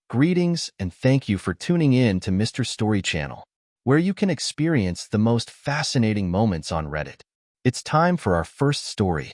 Greetings and thank you for tuning in to Mr. Story Channel, where you can experience the most fascinating moments on Reddit. It's time for our first story.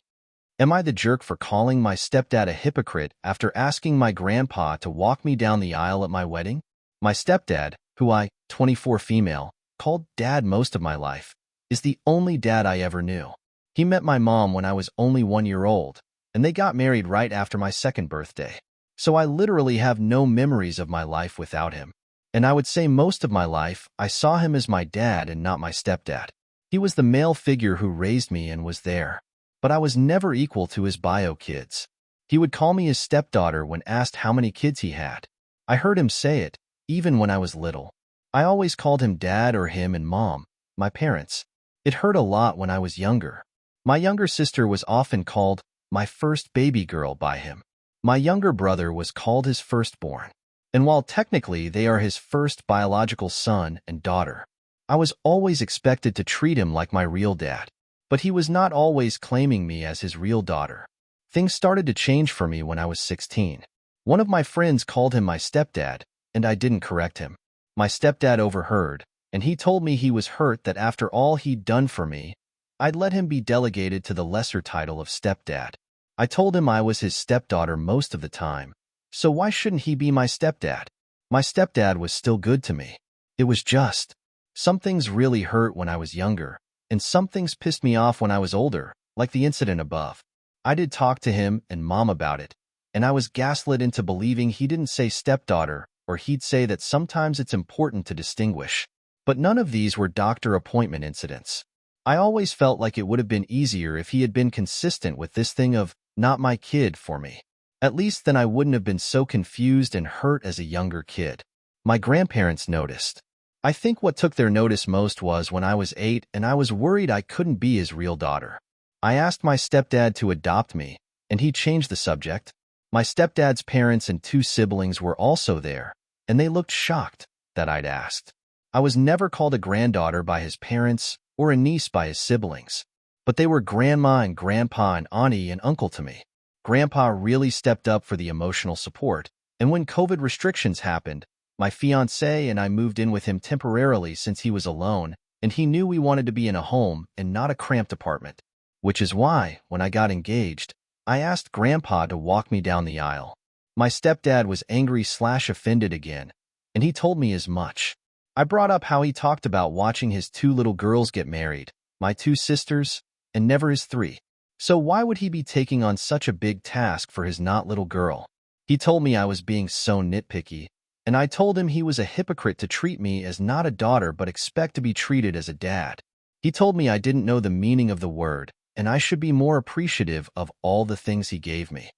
Am I the jerk for calling my stepdad a hypocrite after asking my grandpa to walk me down the aisle at my wedding? My stepdad, who I, 24 female, called dad most of my life, is the only dad I ever knew. He met my mom when I was only 1 year old, and they got married right after my second birthday. So I literally have no memories of my life without him. And I would say most of my life, I saw him as my dad and not my stepdad. He was the male figure who raised me and was there. But I was never equal to his bio kids. He would call me his stepdaughter when asked how many kids he had. I heard him say it, even when I was little. I always called him dad or him and mom, my parents. It hurt a lot when I was younger. My younger sister was often called my first baby girl by him. My younger brother was called his firstborn, and while technically they are his first biological son and daughter, I was always expected to treat him like my real dad, but he was not always claiming me as his real daughter. Things started to change for me when I was 16. One of my friends called him my stepdad, and I didn't correct him. My stepdad overheard, and he told me he was hurt that after all he'd done for me, I'd let him be delegated to the lesser title of stepdad. I told him I was his stepdaughter most of the time, so why shouldn't he be my stepdad? My stepdad was still good to me. It was just, some things really hurt when I was younger, and some things pissed me off when I was older, like the incident above. I did talk to him and mom about it, and I was gaslit into believing he didn't say stepdaughter, or he'd say that sometimes it's important to distinguish. But none of these were doctor appointment incidents. I always felt like it would have been easier if he had been consistent with this thing of, not my kid for me. At least then I wouldn't have been so confused and hurt as a younger kid. My grandparents noticed. I think what took their notice most was when I was 8 and I was worried I couldn't be his real daughter. I asked my stepdad to adopt me, and he changed the subject. My stepdad's parents and 2 siblings were also there, and they looked shocked that I'd asked. I was never called a granddaughter by his parents or a niece by his siblings. But they were grandma and grandpa and auntie and uncle to me. Grandpa really stepped up for the emotional support, and when COVID restrictions happened, my fiancé and I moved in with him temporarily since he was alone, and he knew we wanted to be in a home and not a cramped apartment. Which is why, when I got engaged, I asked Grandpa to walk me down the aisle. My stepdad was angry/offended again, and he told me as much. I brought up how he talked about watching his 2 little girls get married, my 2 sisters, and never his 3. So why would he be taking on such a big task for his not little girl? He told me I was being so nitpicky, and I told him he was a hypocrite to treat me as not a daughter but expect to be treated as a dad. He told me I didn't know the meaning of the word, and I should be more appreciative of all the things he gave me.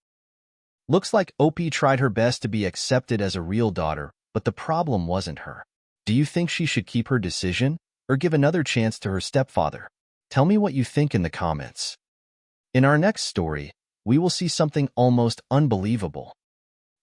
Looks like OP tried her best to be accepted as a real daughter, but the problem wasn't her. Do you think she should keep her decision, or give another chance to her stepfather? Tell me what you think in the comments. In our next story, we will see something almost unbelievable.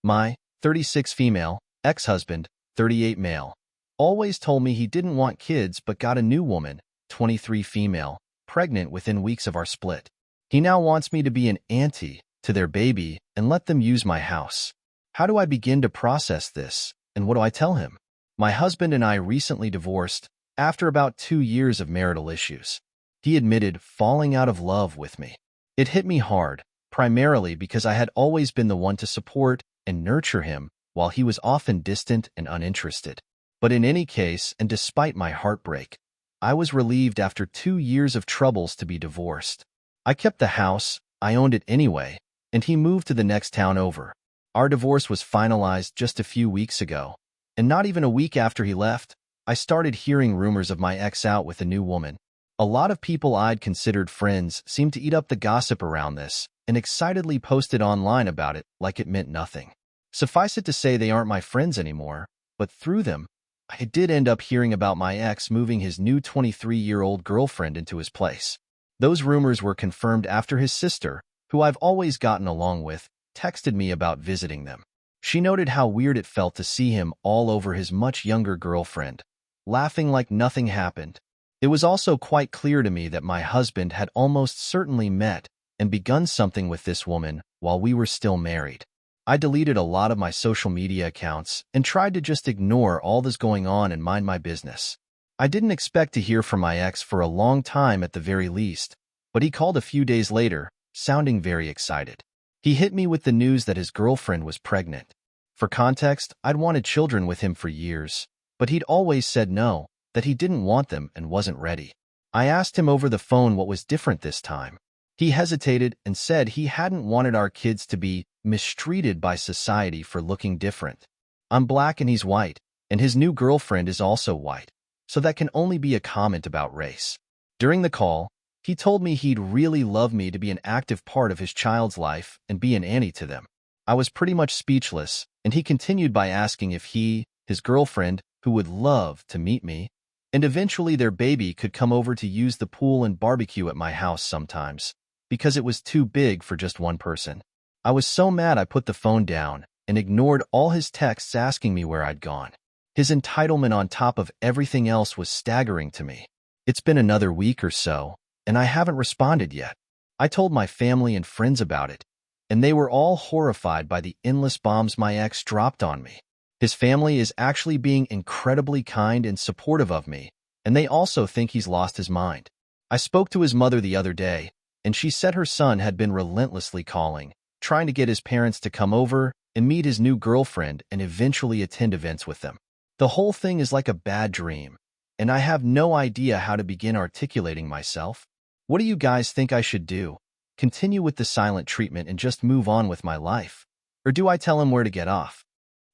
My 36 female, ex-husband, 38 male, always told me he didn't want kids but got a new woman, 23 female, pregnant within weeks of our split. He now wants me to be an auntie to their baby and let them use my house. How do I begin to process this, and what do I tell him? My husband and I recently divorced after about 2 years of marital issues. He admitted falling out of love with me. It hit me hard, primarily because I had always been the one to support and nurture him, while he was often distant and uninterested. But in any case, and despite my heartbreak, I was relieved after 2 years of troubles to be divorced. I kept the house, I owned it anyway, and he moved to the next town over. Our divorce was finalized just a few weeks ago, and not even a week after he left, I started hearing rumors of my ex out with a new woman. A lot of people I'd considered friends seemed to eat up the gossip around this and excitedly posted online about it like it meant nothing. Suffice it to say they aren't my friends anymore, but through them, I did end up hearing about my ex moving his new 23-year-old girlfriend into his place. Those rumors were confirmed after his sister, who I've always gotten along with, texted me about visiting them. She noted how weird it felt to see him all over his much younger girlfriend, laughing like nothing happened. It was also quite clear to me that my husband had almost certainly met and begun something with this woman while we were still married. I deleted a lot of my social media accounts and tried to just ignore all this going on and mind my business. I didn't expect to hear from my ex for a long time at the very least, but he called a few days later, sounding very excited. He hit me with the news that his girlfriend was pregnant. For context, I'd wanted children with him for years, but he'd always said no, that he didn't want them and wasn't ready. I asked him over the phone what was different this time. He hesitated and said he hadn't wanted our kids to be mistreated by society for looking different. I'm black and he's white, and his new girlfriend is also white, so that can only be a comment about race. During the call, he told me he'd really love me to be an active part of his child's life and be an auntie to them. I was pretty much speechless, and he continued by asking if he, his girlfriend, who would love to meet me, and eventually their baby could come over to use the pool and barbecue at my house sometimes, because it was too big for just one person. I was so mad I put the phone down and ignored all his texts asking me where I'd gone. His entitlement on top of everything else was staggering to me. It's been another week or so, and I haven't responded yet. I told my family and friends about it, and they were all horrified by the endless bombs my ex dropped on me. His family is actually being incredibly kind and supportive of me, and they also think he's lost his mind. I spoke to his mother the other day, and she said her son had been relentlessly calling, trying to get his parents to come over and meet his new girlfriend and eventually attend events with them. The whole thing is like a bad dream, and I have no idea how to begin articulating myself. What do you guys think I should do? Continue with the silent treatment and just move on with my life? Or do I tell him where to get off?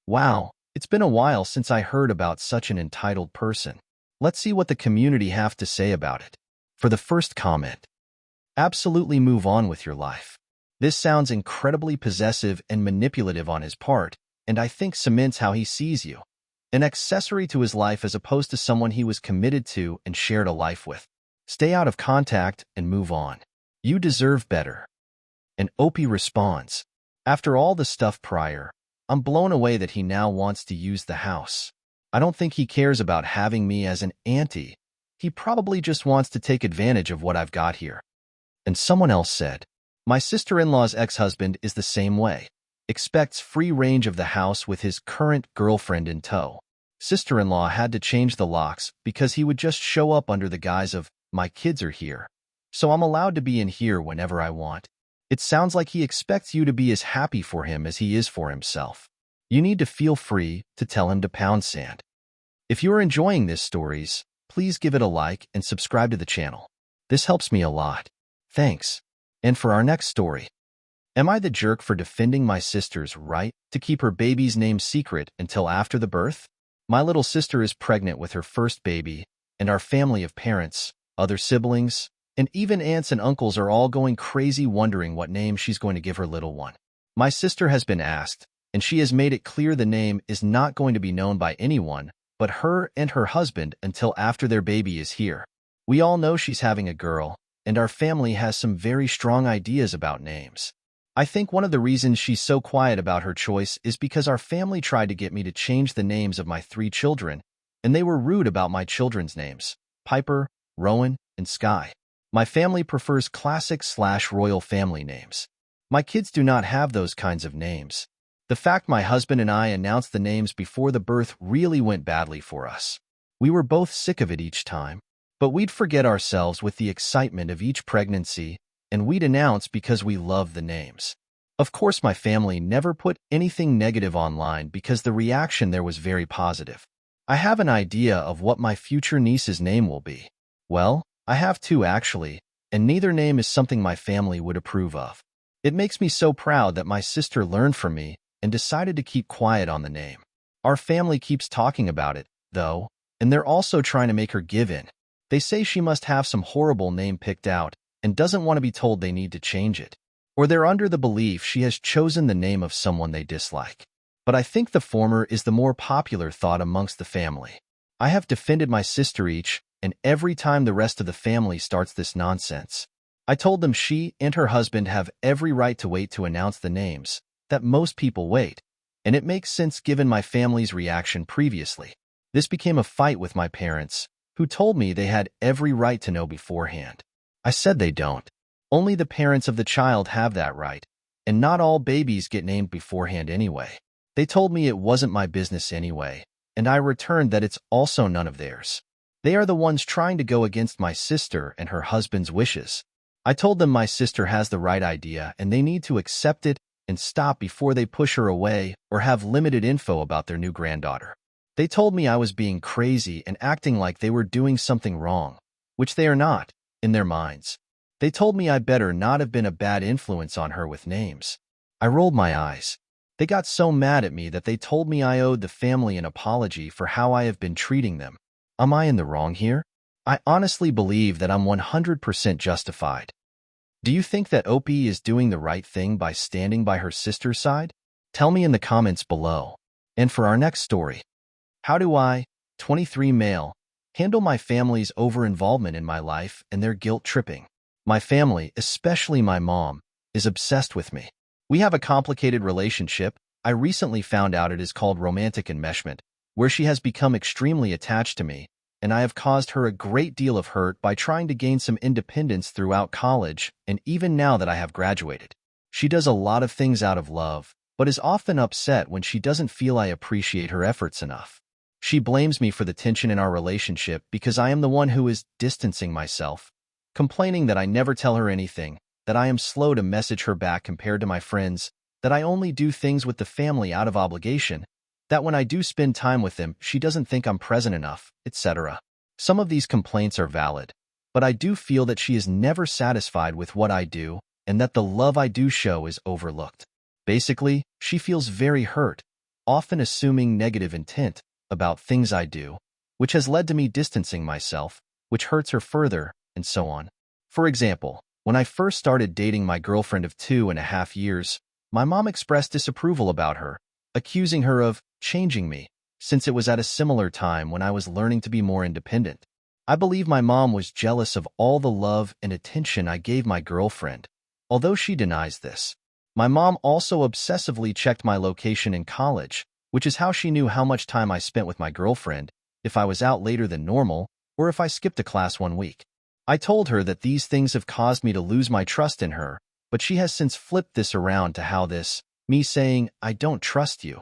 Wow, it's been a while since I heard about such an entitled person. Let's see what the community have to say about it. For the first comment, absolutely move on with your life. This sounds incredibly possessive and manipulative on his part, and I think cements how he sees you. An accessory to his life as opposed to someone he was committed to and shared a life with. Stay out of contact and move on. You deserve better. And Opie responds, after all the stuff prior, I'm blown away that he now wants to use the house. I don't think he cares about having me as an auntie. He probably just wants to take advantage of what I've got here. And someone else said, my sister-in-law's ex-husband is the same way. Expects free range of the house with his current girlfriend in tow. Sister-in-law had to change the locks because he would just show up under the guise of, my kids are here, so I'm allowed to be in here whenever I want. It sounds like he expects you to be as happy for him as he is for himself. You need to feel free to tell him to pound sand. If you're enjoying these stories, please give it a like and subscribe to the channel. This helps me a lot. Thanks. And for our next story, am I the jerk for defending my sister's right to keep her baby's name secret until after the birth? My little sister is pregnant with her first baby, and our family of parents, other siblings, and even aunts and uncles are all going crazy wondering what name she's going to give her little one. My sister has been asked, and she has made it clear the name is not going to be known by anyone but her and her husband until after their baby is here. We all know she's having a girl, and our family has some very strong ideas about names. I think one of the reasons she's so quiet about her choice is because our family tried to get me to change the names of my 3 children, and they were rude about my children's names, Piper, Rowan, and Sky. My family prefers classic/royal family names. My kids do not have those kinds of names. The fact my husband and I announced the names before the birth really went badly for us. We were both sick of it each time, but we'd forget ourselves with the excitement of each pregnancy, and we'd announce because we love the names. Of course, my family never put anything negative online because the reaction there was very positive. I have an idea of what my future niece's name will be. Well, I have 2 actually, and neither name is something my family would approve of. It makes me so proud that my sister learned from me and decided to keep quiet on the name. Our family keeps talking about it, though, and they're also trying to make her give in. They say she must have some horrible name picked out and doesn't want to be told they need to change it. Or they're under the belief she has chosen the name of someone they dislike. But I think the former is the more popular thought amongst the family. I have defended my sister each and every time the rest of the family starts this nonsense. I told them she and her husband have every right to wait to announce the names, that most people wait, and it makes sense given my family's reaction previously. This became a fight with my parents, who told me they had every right to know beforehand. I said they don't. Only the parents of the child have that right, and not all babies get named beforehand anyway. They told me it wasn't my business anyway, and I returned that it's also none of theirs. They are the ones trying to go against my sister and her husband's wishes. I told them my sister has the right idea and they need to accept it and stop before they push her away or have limited info about their new granddaughter. They told me I was being crazy and acting like they were doing something wrong, which they are not, in their minds. They told me I better not have been a bad influence on her with names. I rolled my eyes. They got so mad at me that they told me I owed the family an apology for how I have been treating them. Am I in the wrong here? I honestly believe that I'm 100% justified. Do you think that Opie is doing the right thing by standing by her sister's side? Tell me in the comments below. And for our next story, how do I, 23 male, handle my family's over-involvement in my life and their guilt-tripping? My family, especially my mom, is obsessed with me. We have a complicated relationship. I recently found out it is called romantic enmeshment, where she has become extremely attached to me, and I have caused her a great deal of hurt by trying to gain some independence throughout college and even now that I have graduated. She does a lot of things out of love, but is often upset when she doesn't feel I appreciate her efforts enough. She blames me for the tension in our relationship because I am the one who is distancing myself, complaining that I never tell her anything, that I am slow to message her back compared to my friends, that I only do things with the family out of obligation, that when I do spend time with them, she doesn't think I'm present enough, etc. Some of these complaints are valid, but I do feel that she is never satisfied with what I do and that the love I do show is overlooked. Basically, she feels very hurt, often assuming negative intent about things I do, which has led to me distancing myself, which hurts her further, and so on. For example, when I first started dating my girlfriend of 2.5 years, my mom expressed disapproval about her, accusing her of changing me, since it was at a similar time when I was learning to be more independent. I believe my mom was jealous of all the love and attention I gave my girlfriend, although she denies this. My mom also obsessively checked my location in college, which is how she knew how much time I spent with my girlfriend, if I was out later than normal, or if I skipped a class 1 week. I told her that these things have caused me to lose my trust in her, but she has since flipped this around to how this, me saying, "I don't trust you,"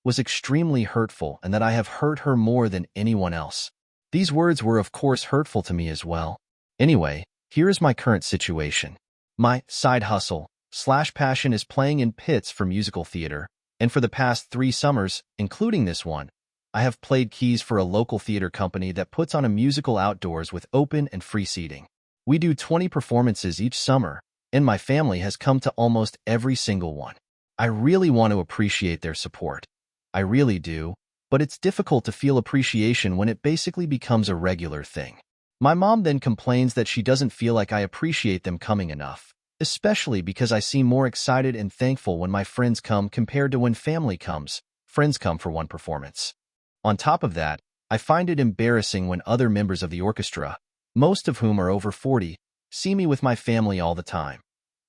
was extremely hurtful and that I have hurt her more than anyone else. These words were of course hurtful to me as well. Anyway, here is my current situation. My side hustle/passion is playing in pits for musical theater, and for the past 3 summers, including this one, I have played keys for a local theater company that puts on a musical outdoors with open and free seating. We do 20 performances each summer, and my family has come to almost every single one. I really want to appreciate their support. I really do, but it's difficult to feel appreciation when it basically becomes a regular thing. My mom then complains that she doesn't feel like I appreciate them coming enough, especially because I seem more excited and thankful when my friends come compared to when family comes. Friends come for one performance. On top of that, I find it embarrassing when other members of the orchestra, most of whom are over 40, see me with my family all the time.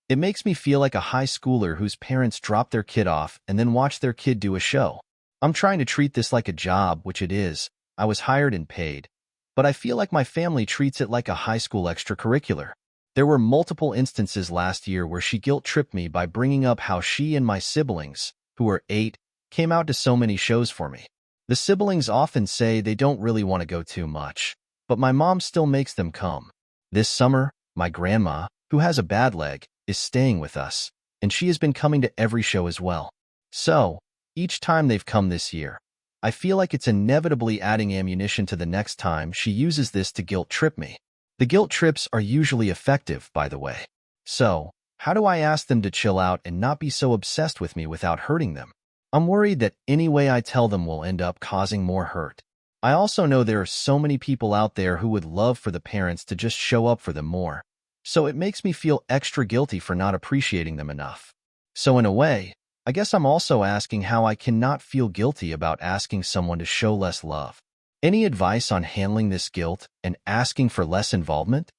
It makes me feel like a high schooler whose parents drop their kid off and then watch their kid do a show. I'm trying to treat this like a job, which it is. I was hired and paid. But I feel like my family treats it like a high school extracurricular. There were multiple instances last year where she guilt-tripped me by bringing up how she and my siblings, who are 8, came out to so many shows for me. The siblings often say they don't really want to go too much, but my mom still makes them come. This summer, my grandma, who has a bad leg, is staying with us, and she has been coming to every show as well. So, each time they've come this year, I feel like it's inevitably adding ammunition to the next time she uses this to guilt-trip me. The guilt trips are usually effective, by the way. So, how do I ask them to chill out and not be so obsessed with me without hurting them? I'm worried that any way I tell them will end up causing more hurt. I also know there are so many people out there who would love for the parents to just show up for them more. So it makes me feel extra guilty for not appreciating them enough. So in a way, I guess I'm also asking how I cannot feel guilty about asking someone to show less love. Any advice on handling this guilt and asking for less involvement?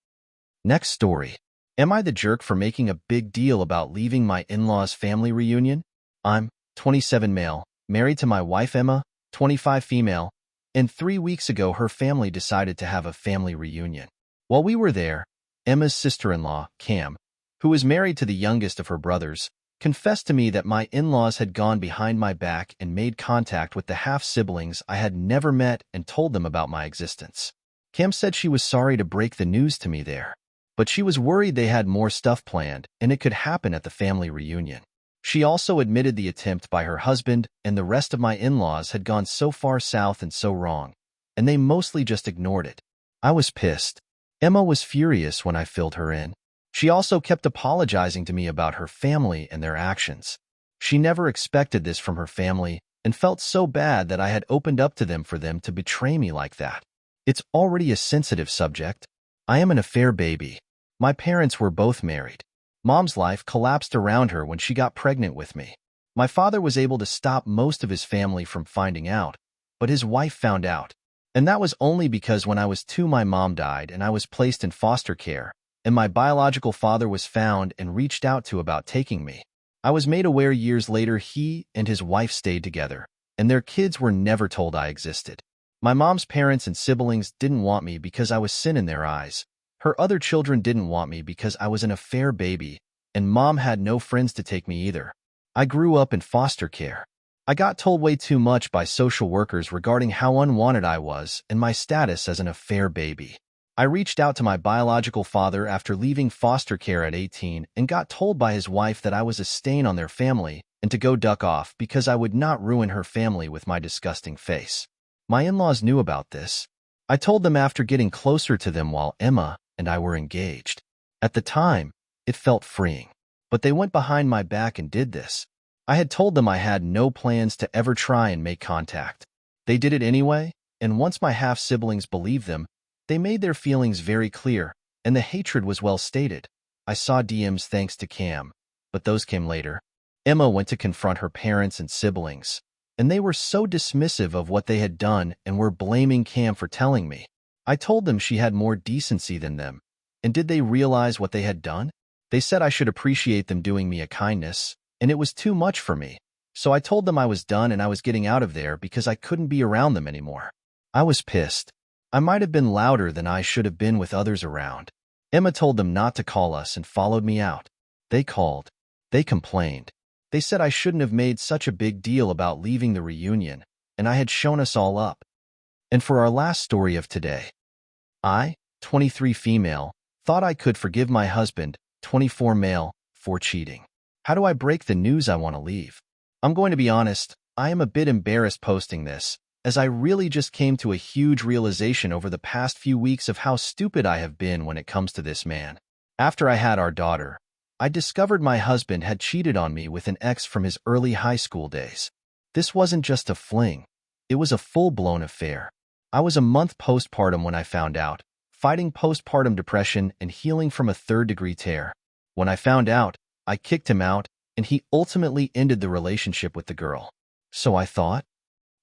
Next story. Am I the jerk for making a big deal about leaving my in-laws' family reunion? I'm 27 male, married to my wife Emma, 25 female, and 3 weeks ago her family decided to have a family reunion. While we were there, Emma's sister-in-law, Cam, who is married to the youngest of her brothers, confessed to me that my in-laws had gone behind my back and made contact with the half-siblings I had never met and told them about my existence. Cam said she was sorry to break the news to me there, but she was worried they had more stuff planned and it could happen at the family reunion. She also admitted the attempt by her husband and the rest of my in-laws had gone so far south and so wrong, and they mostly just ignored it. I was pissed. Emma was furious when I filled her in. She also kept apologizing to me about her family and their actions. She never expected this from her family and felt so bad that I had opened up to them for them to betray me like that. It's already a sensitive subject. I am an affair baby. My parents were both married. Mom's life collapsed around her when she got pregnant with me. My father was able to stop most of his family from finding out, but his wife found out. And that was only because when I was 2, my mom died and I was placed in foster care, and my biological father was found and reached out to about taking me. I was made aware years later he and his wife stayed together, and their kids were never told I existed. My mom's parents and siblings didn't want me because I was sin in their eyes. Her other children didn't want me because I was an affair baby, and Mom had no friends to take me either. I grew up in foster care. I got told way too much by social workers regarding how unwanted I was and my status as an affair baby. I reached out to my biological father after leaving foster care at 18 and got told by his wife that I was a stain on their family and to go duck off because I would not ruin her family with my disgusting face. My in-laws knew about this. I told them after getting closer to them while Emma and I were engaged. At the time, it felt freeing. But they went behind my back and did this. I had told them I had no plans to ever try and make contact. They did it anyway, and once my half-siblings believed them, they made their feelings very clear, and the hatred was well stated. I saw DMs thanks to Cam, but those came later. Emma went to confront her parents and siblings, and they were so dismissive of what they had done and were blaming Cam for telling me. I told them she had more decency than them, and did they realize what they had done? They said I should appreciate them doing me a kindness, and it was too much for me. So I told them I was done and I was getting out of there because I couldn't be around them anymore. I was pissed. I might have been louder than I should have been with others around. Emma told them not to call us and followed me out. They called. They complained. They said I shouldn't have made such a big deal about leaving the reunion, and I had shown us all up. And for our last story of today, I, 23 female, thought I could forgive my husband, 24 male, for cheating. How do I break the news I want to leave? I'm going to be honest, I am a bit embarrassed posting this, as I really just came to a huge realization over the past few weeks of how stupid I have been when it comes to this man. After I had our daughter, I discovered my husband had cheated on me with an ex from his early high school days. This wasn't just a fling. It was a full-blown affair. I was a month postpartum when I found out, fighting postpartum depression and healing from a third-degree tear. When I found out, I kicked him out, and he ultimately ended the relationship with the girl. So I thought?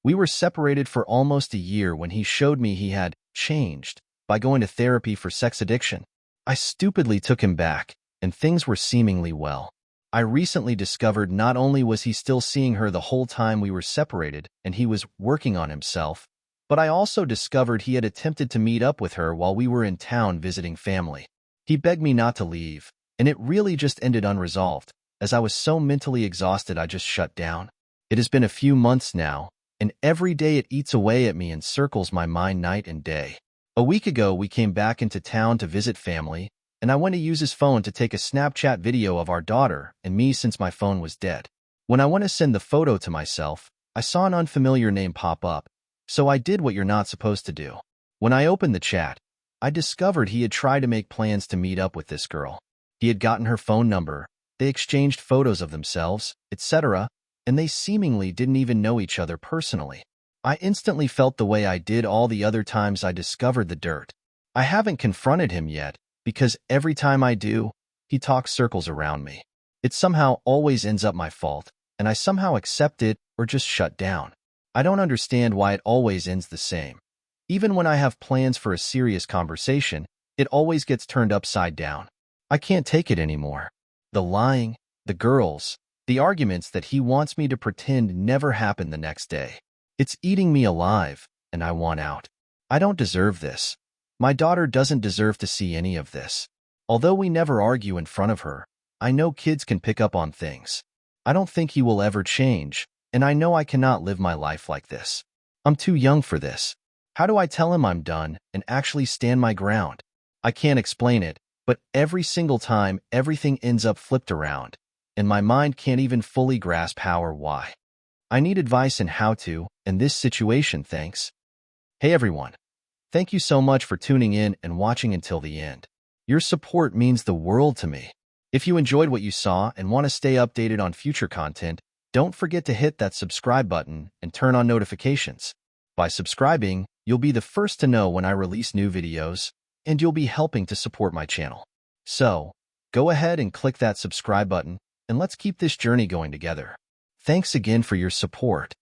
We were separated for almost a year when he showed me he had changed by going to therapy for sex addiction. I stupidly took him back, and things were seemingly well. I recently discovered not only was he still seeing her the whole time we were separated and he was working on himself, but I also discovered he had attempted to meet up with her while we were in town visiting family. He begged me not to leave, and it really just ended unresolved, as I was so mentally exhausted I just shut down. It has been a few months now, and every day it eats away at me and circles my mind night and day. A week ago we came back into town to visit family, and I went to use his phone to take a Snapchat video of our daughter and me since my phone was dead. When I went to send the photo to myself, I saw an unfamiliar name pop up, so I did what you're not supposed to do. When I opened the chat, I discovered he had tried to make plans to meet up with this girl. He had gotten her phone number, they exchanged photos of themselves, etc., and they seemingly didn't even know each other personally. I instantly felt the way I did all the other times I discovered the dirt. I haven't confronted him yet, because every time I do, he talks circles around me. It somehow always ends up my fault, and I somehow accept it or just shut down. I don't understand why it always ends the same. Even when I have plans for a serious conversation, it always gets turned upside down. I can't take it anymore. The lying, the girls, the arguments that he wants me to pretend never happened the next day. It's eating me alive, and I want out. I don't deserve this. My daughter doesn't deserve to see any of this. Although we never argue in front of her, I know kids can pick up on things. I don't think he will ever change, and I know I cannot live my life like this. I'm too young for this. How do I tell him I'm done and actually stand my ground? I can't explain it, but every single time everything ends up flipped around, and my mind can't even fully grasp how or why. I need advice in how to, in this situation, thanks. Hey everyone. Thank you so much for tuning in and watching until the end. Your support means the world to me. If you enjoyed what you saw and want to stay updated on future content, don't forget to hit that subscribe button and turn on notifications. By subscribing, you'll be the first to know when I release new videos, and you'll be helping to support my channel. So, go ahead and click that subscribe button, and let's keep this journey going together. Thanks again for your support.